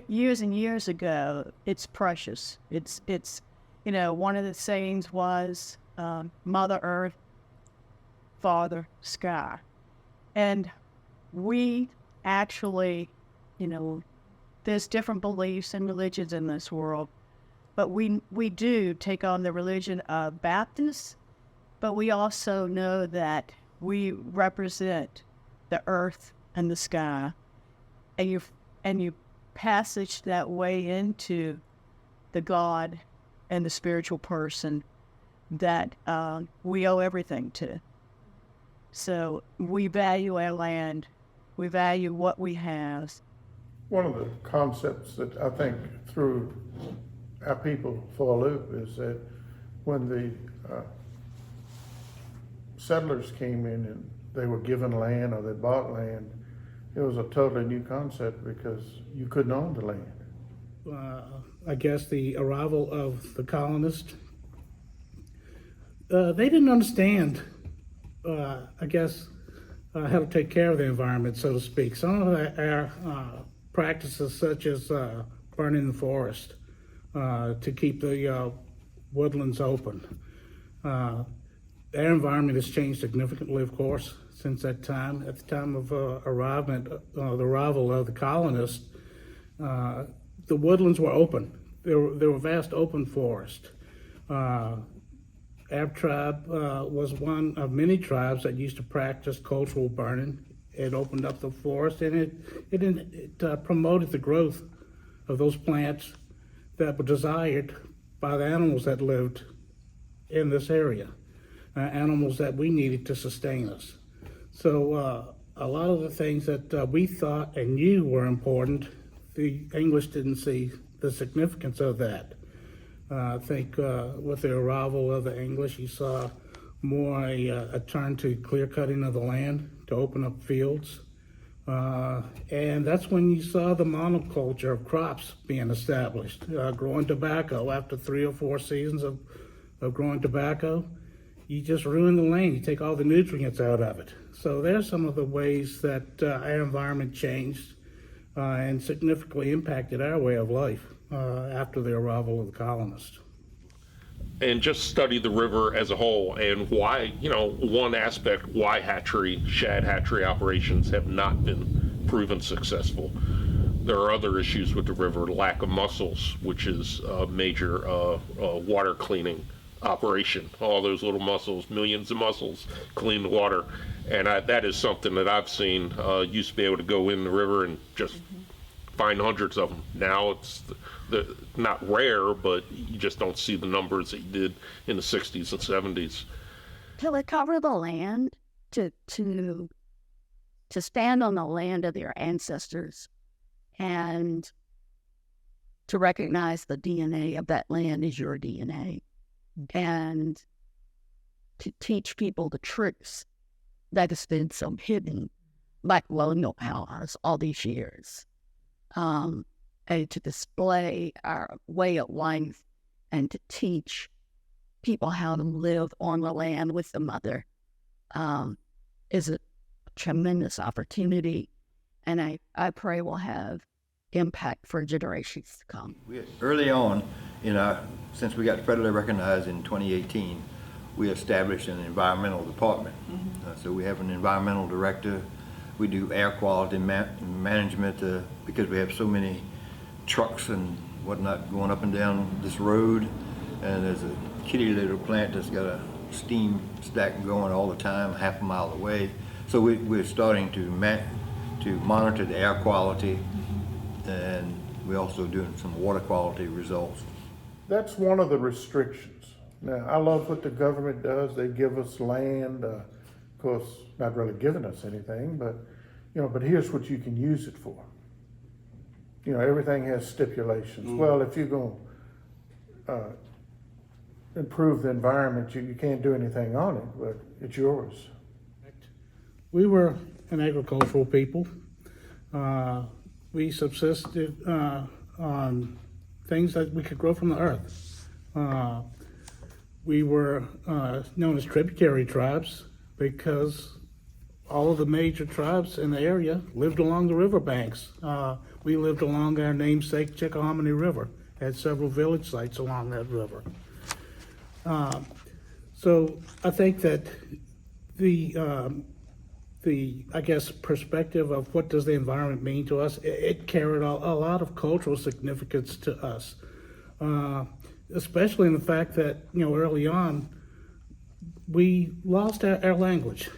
years and years ago, it's precious. One of the sayings was Mother Earth, Father Sky. And we actually, there's different beliefs and religions in this world, but we do take on the religion of Baptists, but we also know that we represent the earth and the sky, and you passage that way into the God and the spiritual person that we owe everything to. So we value our land, we value what we have. One of the concepts that I think threw our people for a loop is that when the settlers came in and they were given land or they bought land, it was a totally new concept because you couldn't own the land. I guess the arrival of the colonists, they didn't understand, how to take care of the environment, so to speak. Some of our practices, such as burning the forest to keep the woodlands open. Their environment has changed significantly, of course, since that time. At the time of the arrival of the colonists, the woodlands were open. There were vast open forests. Our tribe was one of many tribes that used to practice cultural burning. It opened up the forest, and it promoted the growth of those plants that were desired by the animals that lived in this area, animals that we needed to sustain us. So a lot of the things that we thought and knew were important, the English didn't see the significance of that. I think with the arrival of the English, you saw more a turn to clear cutting of the land to open up fields. And that's when you saw the monoculture of crops being established. Growing tobacco, after 3 or 4 seasons of growing tobacco, you just ruin the land. You take all the nutrients out of it. So there's some of the ways that our environment changed and significantly impacted our way of life after the arrival of the colonists. And just study the river as a whole, and why, one aspect why shad hatchery operations have not been proven successful. There are other issues with the river, lack of mussels, which is a major water cleaning operation. All those little mussels, millions of mussels, clean the water. And that is something that I've seen. Used to be able to go in the river and just find hundreds of them. Now it's not rare, but you just don't see the numbers that you did in the 60s and 70s. To recover the land, to stand on the land of your ancestors, and to recognize the DNA of that land is your DNA, and to teach people the truths that has been so hidden by colonial powers all these years. And to display our way of life and to teach people how to live on the land with the mother is a tremendous opportunity, and I pray will have impact for generations to come. Early on, since we got federally recognized in 2018, we established an environmental department. So we have an environmental director. We do air quality management because we have so many trucks and whatnot going up and down this road, and there's a kitty litter plant that's got a steam stack going all the time, half a mile away. So we're starting to monitor the air quality, and we're also doing some water quality results. That's one of the restrictions. Now, I love what the government does. They give us land, of course, not really giving us anything, but but here's what you can use it for. Everything has stipulations. Well, if you're going to improve the environment, you can't do anything on it, but it's yours. We were an agricultural people. We subsisted on things that we could grow from the earth. We were known as tributary tribes because all of the major tribes in the area lived along the riverbanks. We lived along our namesake Chickahominy River, had several village sites along that river. So I think that the I guess perspective of what does the environment mean to us, it carried a lot of cultural significance to us, especially in the fact that, you know, early on we lost our language,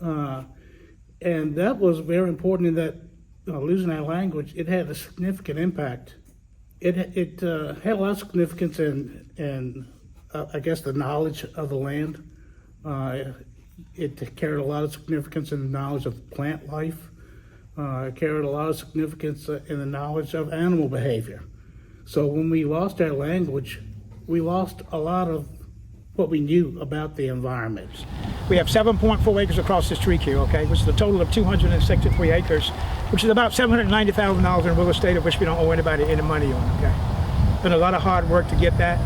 and that was very important in that losing our language, it had a significant impact. It had a lot of significance in I guess the knowledge of the land. It carried a lot of significance in the knowledge of plant life. It carried a lot of significance in the knowledge of animal behavior. So when we lost our language, we lost a lot of what we knew about the environment. We have 7.4 acres across this creek here, okay, which is a total of 263 acres, which is about $790,000 in real estate, of which we don't owe anybody any money on, okay. Been a lot of hard work to get that.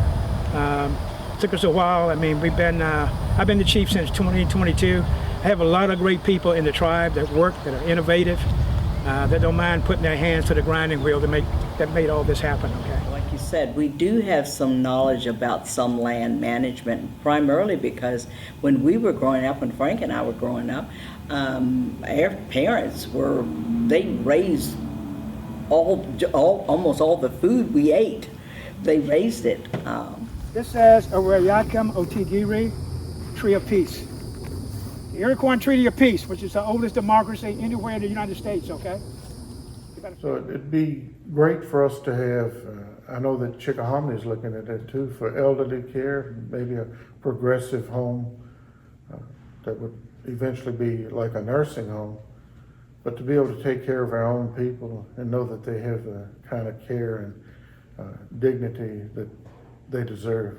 Took us a while. I mean, I've been the chief since 2022. I have a lot of great people in the tribe that work, that are innovative, that don't mind putting their hands to the grinding wheel that made all this happen, okay. Like you said, we do have some knowledge about some land management, primarily because when we were growing up, when Frank and I were growing up, our parents they raised almost all the food we ate. They raised it. This says Awayakam Otigiri, Tree of Peace. The Iroquois Treaty of Peace, which is the oldest democracy anywhere in the United States, okay? So it'd be great for us to have, I know that Chickahominy is looking at that too, for elderly care, maybe a progressive home that would eventually be like a nursing home, but to be able to take care of our own people and know that they have the kind of care and dignity that they deserve.